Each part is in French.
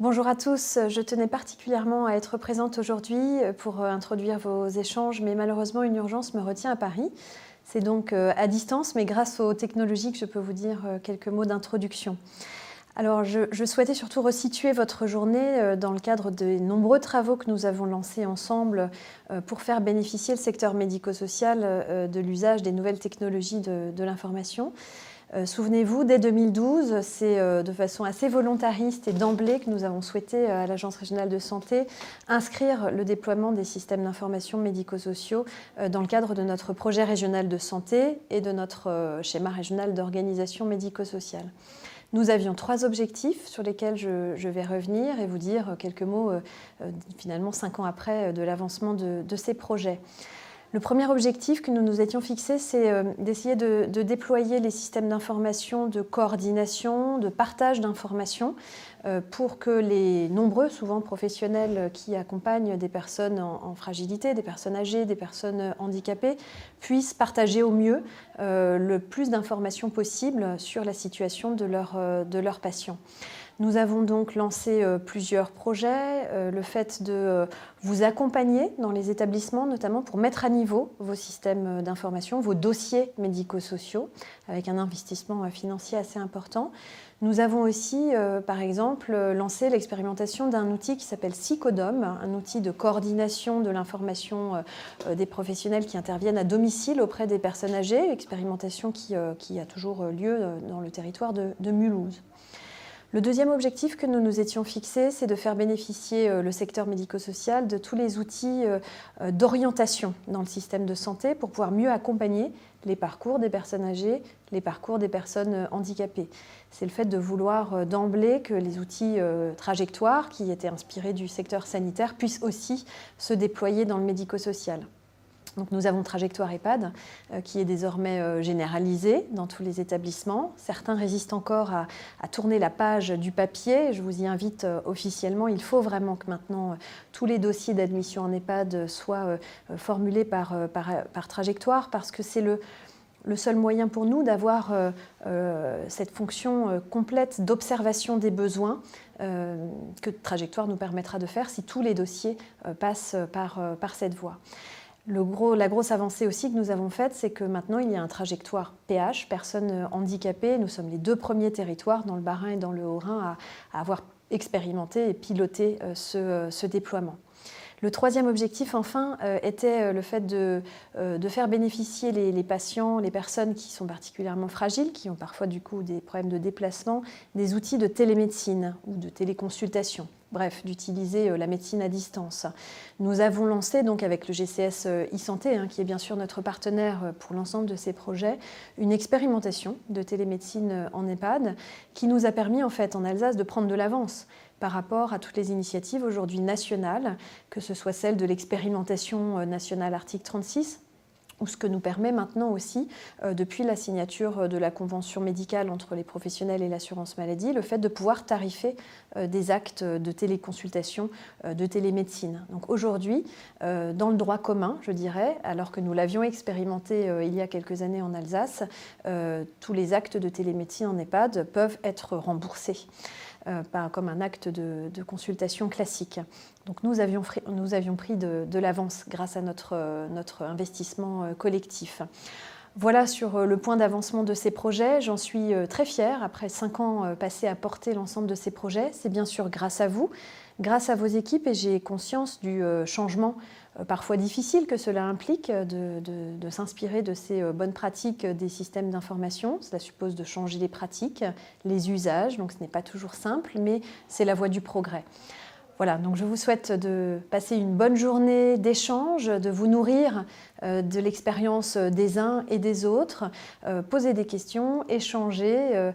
Bonjour à tous, je tenais particulièrement à être présente aujourd'hui pour introduire vos échanges, mais malheureusement une urgence me retient à Paris. C'est donc à distance, mais grâce aux technologies que je peux vous dire quelques mots d'introduction. Alors je souhaitais surtout resituer votre journée dans le cadre des nombreux travaux que nous avons lancés ensemble pour faire bénéficier le secteur médico-social de l'usage des nouvelles technologies de l'information. Souvenez-vous, dès 2012, c'est de façon assez volontariste et d'emblée que nous avons souhaité à l'Agence régionale de santé inscrire le déploiement des systèmes d'information médico-sociaux dans le cadre de notre projet régional de santé et de notre schéma régional d'organisation médico-sociale. Nous avions 3 objectifs sur lesquels je vais revenir et vous dire quelques mots finalement 5 ans après de l'avancement de ces projets. Le premier objectif que nous nous étions fixés, c'est d'essayer de déployer les systèmes d'information, de coordination, de partage d'informations pour que les nombreux, souvent professionnels qui accompagnent des personnes en fragilité, des personnes âgées, des personnes handicapées, puissent partager au mieux le plus d'informations possible sur la situation de leurs patients. Nous avons donc lancé plusieurs projets, le fait de vous accompagner dans les établissements, notamment pour mettre à niveau vos systèmes d'information, vos dossiers médico-sociaux, avec un investissement financier assez important. Nous avons aussi, par exemple, lancé l'expérimentation d'un outil qui s'appelle Psychodome, un outil de coordination de l'information des professionnels qui interviennent à domicile auprès des personnes âgées, expérimentation qui a toujours lieu dans le territoire de Mulhouse. Le deuxième objectif que nous nous étions fixés, c'est de faire bénéficier le secteur médico-social de tous les outils d'orientation dans le système de santé pour pouvoir mieux accompagner les parcours des personnes âgées, les parcours des personnes handicapées. C'est le fait de vouloir d'emblée que les outils trajectoires qui étaient inspirés du secteur sanitaire puissent aussi se déployer dans le médico-social. Donc nous avons Trajectoire EHPAD qui est désormais généralisé dans tous les établissements. Certains résistent encore à tourner la page du papier. Je vous y invite officiellement. Il faut vraiment que maintenant tous les dossiers d'admission en EHPAD soient formulés par Trajectoire parce que c'est le seul moyen pour nous d'avoir cette fonction complète d'observation des besoins que Trajectoire nous permettra de faire si tous les dossiers passent par cette voie. La grosse avancée aussi que nous avons faite, c'est que maintenant il y a un trajectoire PH, personnes handicapées. Nous sommes les 2 premiers territoires dans le Bas-Rhin et dans le Haut-Rhin à avoir expérimenté et piloté ce déploiement. Le troisième objectif, enfin, était le fait de faire bénéficier les patients, les personnes qui sont particulièrement fragiles, qui ont parfois du coup des problèmes de déplacement, des outils de télémédecine ou de téléconsultation. Bref, d'utiliser la médecine à distance. Nous avons lancé donc avec le GCS e-santé, qui est bien sûr notre partenaire pour l'ensemble de ces projets, une expérimentation de télémédecine en EHPAD qui nous a permis en fait en Alsace de prendre de l'avance par rapport à toutes les initiatives aujourd'hui nationales, que ce soit celle de l'expérimentation nationale article 36, ou ce que nous permet maintenant aussi, depuis la signature de la convention médicale entre les professionnels et l'assurance maladie, le fait de pouvoir tarifer des actes de téléconsultation, de télémédecine. Donc aujourd'hui, dans le droit commun, je dirais, alors que nous l'avions expérimenté il y a quelques années en Alsace, tous les actes de télémédecine en EHPAD peuvent être remboursés. Comme un acte de consultation classique. Donc nous avions pris de l'avance grâce à notre investissement collectif. Voilà sur le point d'avancement de ces projets. J'en suis très fière. Après 5 ans passés à porter l'ensemble de ces projets, c'est bien sûr grâce à vous, grâce à vos équipes, et j'ai conscience du changement parfois difficile que cela implique de s'inspirer de ces bonnes pratiques des systèmes d'information. Cela suppose de changer les pratiques, les usages, donc ce n'est pas toujours simple, mais c'est la voie du progrès. Voilà, donc je vous souhaite de passer une bonne journée d'échange, de vous nourrir de l'expérience des uns et des autres, poser des questions, échanger,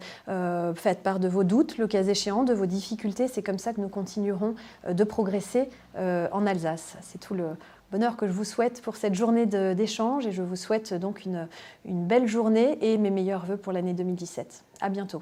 faites part de vos doutes, le cas échéant, de vos difficultés. C'est comme ça que nous continuerons de progresser en Alsace. C'est tout le bonheur que je vous souhaite pour cette journée d'échange et je vous souhaite donc une belle journée et mes meilleurs vœux pour l'année 2017. À bientôt.